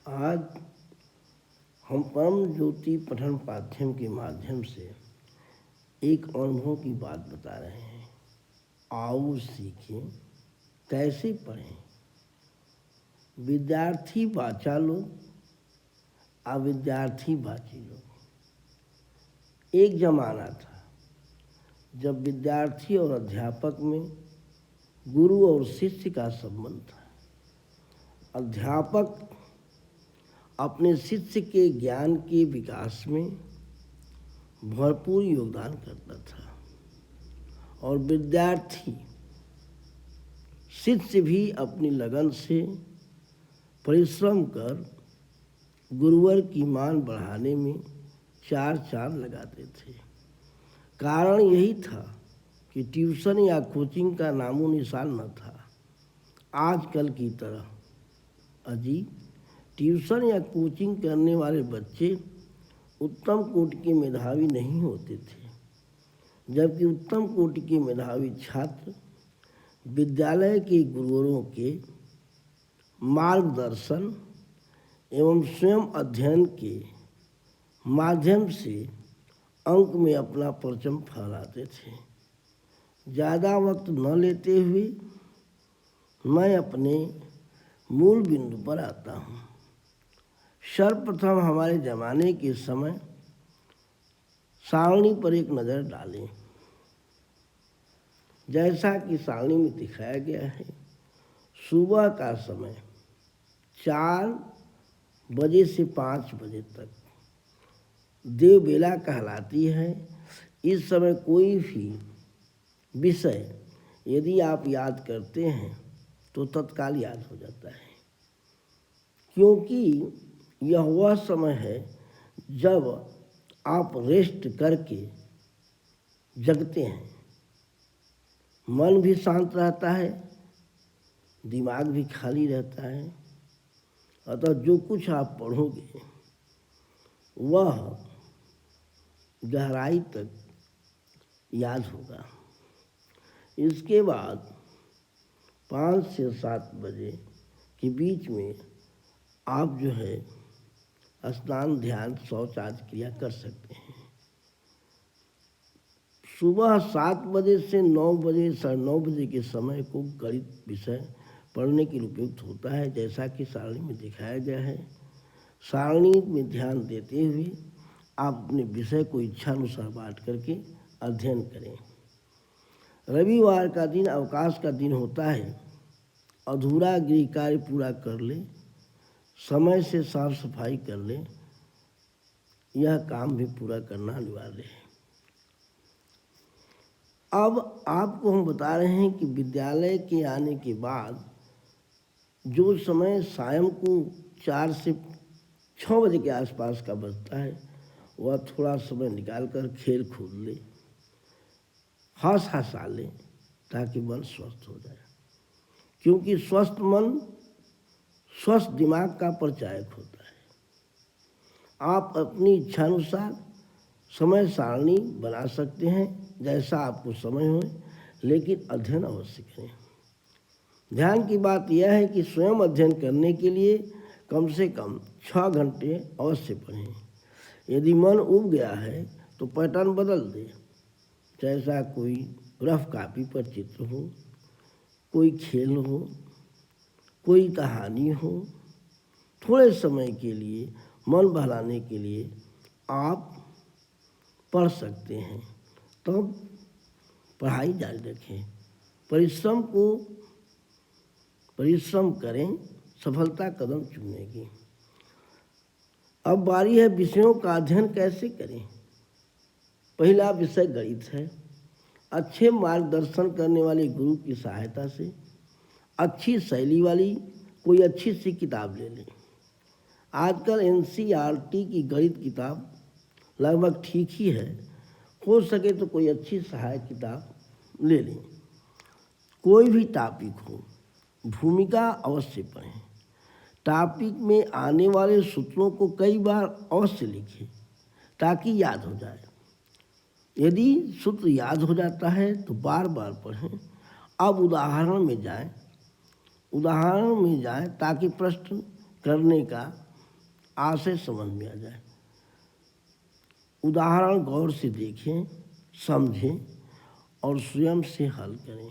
आज हम परम ज्योति पठन पाठ्यम के माध्यम से एक अनुभव की बात बता रहे हैं। आओ सीखें, कैसे पढ़ें। विद्यार्थी वाचा लोग, अविद्यार्थी वाची लोग। एक जमाना था जब विद्यार्थी और अध्यापक में गुरु और शिष्य का संबंध था। अध्यापक अपने शिष्य के ज्ञान के विकास में भरपूर योगदान करता था और विद्यार्थी शिष्य भी अपनी लगन से परिश्रम कर गुरुवर की मान बढ़ाने में चार लगाते थे। कारण यही था कि ट्यूशन या कोचिंग का नामो निशान न था। आजकल की तरह अजीब ट्यूशन या कोचिंग करने वाले बच्चे उत्तम कोटि के मेधावी नहीं होते थे, जबकि उत्तम कोटि के मेधावी छात्र विद्यालय के गुरुवरों के मार्गदर्शन एवं स्वयं अध्ययन के माध्यम से अंक में अपना परचम फहराते थे। ज़्यादा वक्त न लेते हुए मैं अपने मूल बिंदु पर आता हूँ। सर्वप्रथम हमारे ज़माने के समय सारणी पर एक नज़र डालें। जैसा कि सारणी में दिखाया गया है, सुबह का समय 4 बजे से 5 बजे तक देव बेला कहलाती है। इस समय कोई भी विषय यदि आप याद करते हैं तो तत्काल याद हो जाता है, क्योंकि यह वह समय है जब आप रेस्ट करके जगते हैं। मन भी शांत रहता है, दिमाग भी खाली रहता है, अतः जो कुछ आप पढ़ोगे वह गहराई तक याद होगा। इसके बाद 5 से 7 बजे के बीच में आप जो है स्नान, ध्यान, शौच आदि क्रिया कर सकते हैं। सुबह 7 बजे से 9 बजे, 9:30 बजे के समय को गणित विषय पढ़ने के लिए उपयुक्त होता है, जैसा कि सारणी में दिखाया गया है। सारणी में ध्यान देते हुए आप अपने विषय को इच्छानुसार बांट करके अध्ययन करें। रविवार का दिन अवकाश का दिन होता है। अधूरा गृह कार्य पूरा कर ले, समय से साफ सफाई कर ले, यह काम भी पूरा करना अनिवार्य है। अब आपको हम बता रहे हैं कि विद्यालय के आने के बाद जो समय शाम को 4 से 6 बजे के आसपास का बचता है, वह थोड़ा समय निकाल कर खेल कूद ले, हंसा ले, ताकि मन स्वस्थ हो जाए। क्योंकि स्वस्थ मन स्वस्थ दिमाग का परिचायक होता है। आप अपनी इच्छानुसार समय सारणी बना सकते हैं, जैसा आपको समय हो, लेकिन अध्ययन अवश्य करें। ध्यान की बात यह है कि स्वयं अध्ययन करने के लिए कम से कम 6 घंटे अवश्य पढ़ें। यदि मन उब गया है तो पैटर्न बदल दें। जैसा कोई रफ कापी पर चित्र हो, कोई खेल हो, कोई कहानी हो, थोड़े समय के लिए मन बहलाने के लिए आप पढ़ सकते हैं। तब पढ़ाई जारी रखें। परिश्रम करें, सफलता कदम चूमने की। अब बारी है विषयों का अध्ययन कैसे करें। पहला विषय गणित है। अच्छे मार्गदर्शन करने वाले गुरु की सहायता से अच्छी शैली वाली कोई अच्छी सी किताब ले लें। आजकल NCERT की गणित किताब लगभग ठीक ही है। हो सके तो कोई अच्छी सहायक किताब ले लें। कोई भी टॉपिक हो, भूमिका अवश्य पढ़ें। टॉपिक में आने वाले सूत्रों को कई बार अवश्य लिखें ताकि याद हो जाए। यदि सूत्र याद हो जाता है तो बार बार पढ़ें। अब उदाहरण में जाएं ताकि प्रश्न करने का आशय समझ में आ जाए। उदाहरण गौर से देखें, समझें और स्वयं से हल करें।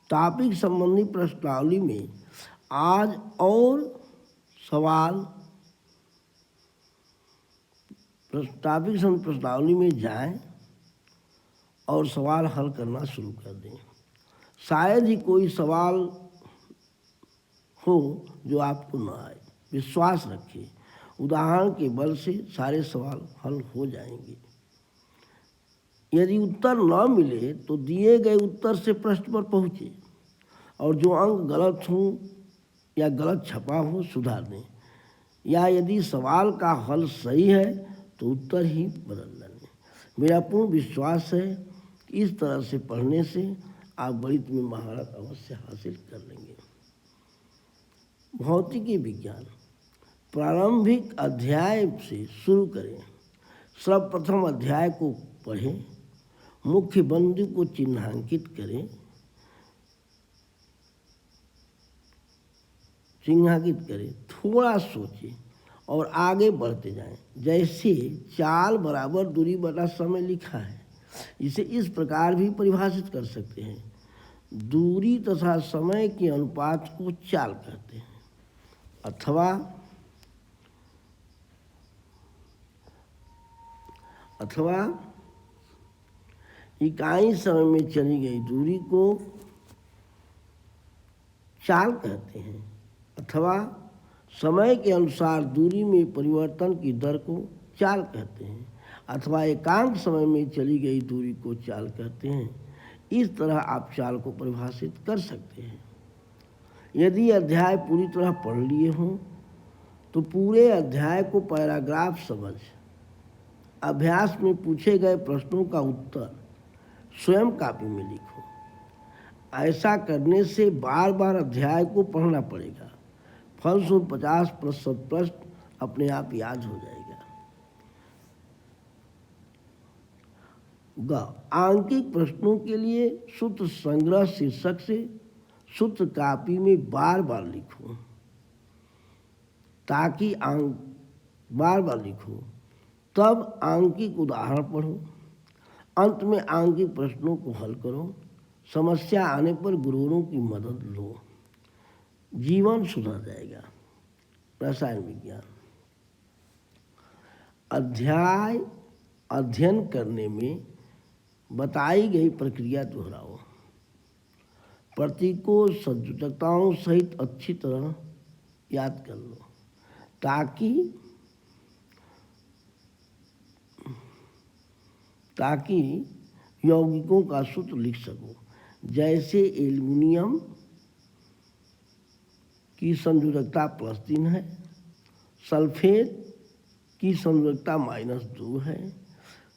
टॉपिक संबंधी प्रश्नावली में आज और सवाल टॉपिक संबंधी प्रश्नावली में जाएं और सवाल हल करना शुरू कर दें। शायद ही कोई सवाल हो जो आपको न आए। विश्वास रखिए, उदाहरण के बल से सारे सवाल हल हो जाएंगे। यदि उत्तर न मिले तो दिए गए उत्तर से प्रश्न पर पहुँचे और जो अंक गलत हो या गलत छपा हो सुधार दें, या यदि सवाल का हल सही है तो उत्तर ही बदल दें। मेरा पूर्ण विश्वास है कि इस तरह से पढ़ने से आप गणित में महारत अवश्य हासिल कर लेंगे। भौतिकी विज्ञान प्रारंभिक अध्याय से शुरू करें। सर्वप्रथम अध्याय को पढ़ें, मुख्य बिंदु को चिन्हांकित करें, थोड़ा सोचें और आगे बढ़ते जाएं। जैसे चाल बराबर दूरी बटा समय लिखा है, इसे इस प्रकार भी परिभाषित कर सकते हैं। दूरी तथा समय के अनुपात को चाल कहते हैं, अथवा इकाई समय में चली गई दूरी को चाल कहते हैं, अथवा समय के अनुसार दूरी में परिवर्तन की दर को चाल कहते हैं, अथवा एकांक समय में चली गई दूरी को चाल कहते हैं। इस तरह आप चाल को परिभाषित कर सकते हैं। यदि अध्याय पूरी तरह पढ़ लिए हों तो पूरे अध्याय को पैराग्राफ समझ अभ्यास में पूछे गए प्रश्नों का उत्तर स्वयं कॉपी में लिखो। ऐसा करने से बार बार अध्याय को पढ़ना पड़ेगा। फलस्वरूप 50% प्रश्न अपने आप याद हो जाएगा। आंकिक प्रश्नों के लिए सूत्र संग्रह शीर्षक से सूत्र कॉपी में बार बार लिखो, ताकि बार बार लिखो, तब आंकिक उदाहरण पढ़ो। अंत में आंकिक प्रश्नों को हल करो। समस्या आने पर गुरुओं की मदद लो, जीवन सुधर जाएगा। रसायन विज्ञान अध्याय अध्ययन करने में बताई गई प्रक्रिया दोहराओ। प्रतीकों संयोजकताओं सहित अच्छी तरह याद कर लो, ताकि यौगिकों का सूत्र लिख सको। जैसे एल्युमिनियम की संयोजकता +3 है, सल्फेट की संयोजकता -2 है,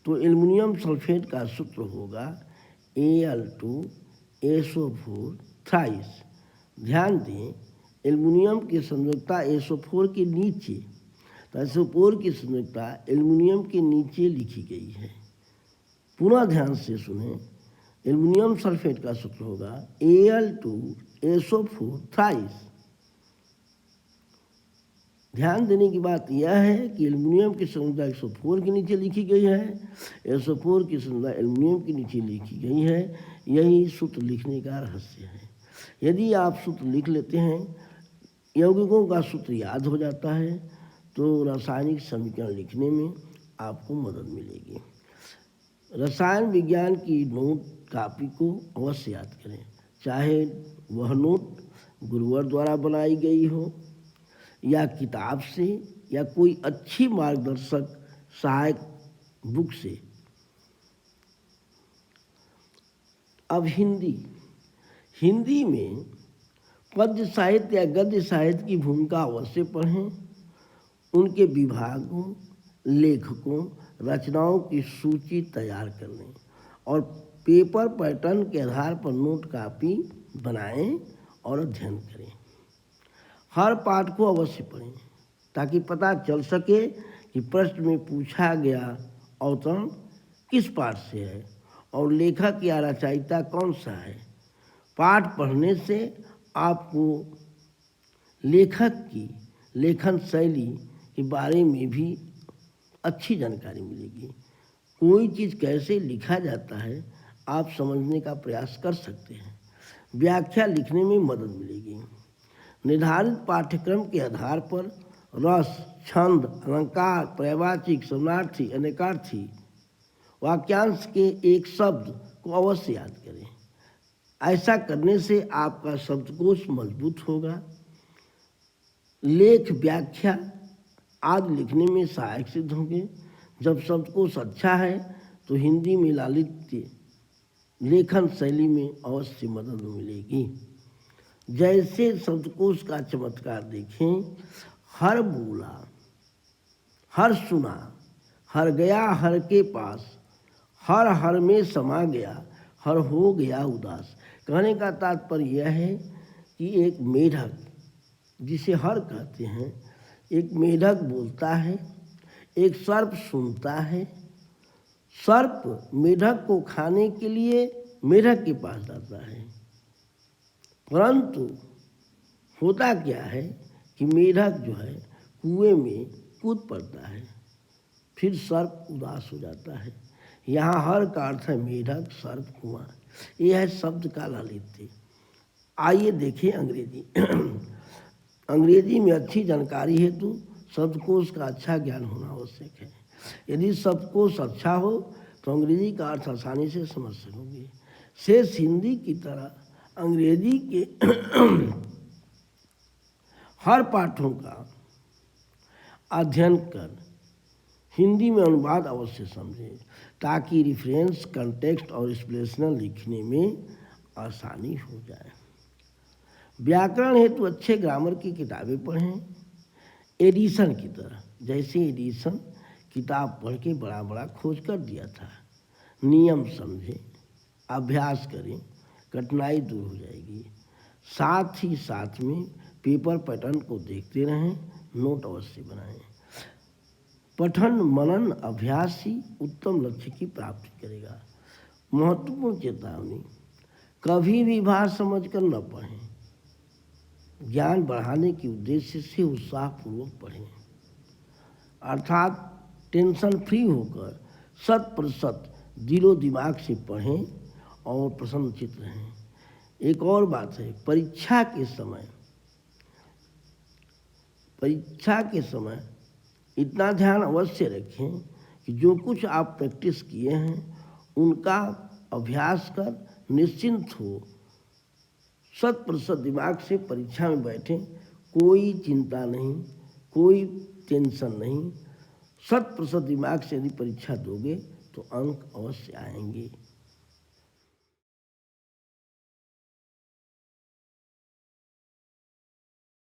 तो एल्युमिनियम सल्फेट का सूत्र होगा Al2SO4 थ्राइस। ध्यान दें, एल्युमिनियम की संयोजकता SO4 के नीचे, तो SO4 की संयोजकता एल्युमिनियम के नीचे लिखी गई है। पुनः ध्यान से सुने, एल्युमिनियम सल्फेट का सूत्र होगा Al2SO4 थ्राइस। ध्यान देने की बात यह है कि एल्युमिनियम की संयोजकता 104 के नीचे लिखी गई है, 104 की संयोजकता एल्युमिनियम के नीचे लिखी गई है। यही सूत्र लिखने का रहस्य है। यदि आप सूत्र लिख लेते हैं, यौगिकों का सूत्र याद हो जाता है, तो रासायनिक समीकरण लिखने में आपको मदद मिलेगी। रसायन विज्ञान की नोट कॉपी को अवश्य याद करें, चाहे वह नोट गुरुवर द्वारा बनाई गई हो या किताब से या कोई अच्छी मार्गदर्शक सहायक बुक से। अब हिंदी में पद्य साहित्य या गद्य साहित्य की भूमिका अवश्य पढ़ें। उनके विभागों, लेखकों, रचनाओं की सूची तैयार कर लें और पेपर पैटर्न के आधार पर नोट कॉपी बनाएं और अध्ययन करें। हर पाठ को अवश्य पढ़ें ताकि पता चल सके कि प्रश्न में पूछा गया अवतरण किस पाठ से है और लेखक या रचयिता कौन सा है। पाठ पढ़ने से आपको लेखक की लेखन शैली के बारे में भी अच्छी जानकारी मिलेगी। कोई चीज़ कैसे लिखा जाता है आप समझने का प्रयास कर सकते हैं। व्याख्या लिखने में मदद मिलेगी। निर्धारित पाठ्यक्रम के आधार पर रस, छंद, अलंकार, पर्यायवाची, समानार्थी, अनेकार्थी वाक्यांश के एक शब्द को अवश्य याद करें। ऐसा करने से आपका शब्दकोश मजबूत होगा। लेख, व्याख्या आदि लिखने में सहायक सिद्ध होंगे। जब शब्दकोश अच्छा है तो हिंदी में लालित्य लेखन शैली में अवश्य मदद मिलेगी। जैसे शब्दकोश का चमत्कार देखें, हर बोला, हर सुना, हर गया हर के पास, हर में समा गया, हर हो गया उदास। कहने का तात्पर्य यह है कि एक मेढक, जिसे हर कहते हैं, एक मेढक बोलता है, एक सर्प सुनता है। सर्प मेढक को खाने के लिए मेढक के पास जाता है, परंतु होता क्या है कि मेढक जो है कुएं में कूद पड़ता है, फिर सर्प उदास हो जाता है। यहाँ हर का अर्थ है मेढक, सर्प, कुआं। यह है शब्द का लालित्य। आइए देखें अंग्रेजी। अंग्रेजी में अच्छी जानकारी हेतु शब्दकोश का अच्छा ज्ञान होना आवश्यक है। यदि शब्दकोश अच्छा हो तो अंग्रेजी का अर्थ आसानी से समझ सकोगे। शेष हिंदी की तरह अंग्रेजी के हर पाठों का अध्ययन कर हिंदी में अनुवाद अवश्य समझें, ताकि रिफरेंस, कंटेक्स्ट और एक्सप्लेनेशन लिखने में आसानी हो जाए। व्याकरण हेतु अच्छे ग्रामर की किताबें पढ़ें। एडिशन की तरह, जैसे एडिशन किताब पढ़ के बड़ा बड़ा खोज कर दिया था। नियम समझें, अभ्यास करें, कठिनाई दूर हो जाएगी। साथ ही साथ में पेपर पैटर्न को देखते रहें, नोट अवश्य बनाएं। पठन, मनन, अभ्यास ही उत्तम लक्ष्य की प्राप्ति करेगा। महत्वपूर्ण चेतावनी, कभी भी भार समझकर न पढ़ें। ज्ञान बढ़ाने के उद्देश्य से उत्साहपूर्वक पढ़ें, अर्थात टेंशन फ्री होकर 100% दिलो दिमाग से पढ़ें और प्रसन्नचित्त रहें। एक और बात है, परीक्षा के समय इतना ध्यान अवश्य रखें कि जो कुछ आप प्रैक्टिस किए हैं उनका अभ्यास कर निश्चिंत हो 100% दिमाग से परीक्षा में बैठें। कोई चिंता नहीं, कोई टेंशन नहीं। 100% दिमाग से यदि परीक्षा दोगे तो अंक अवश्य आएंगे।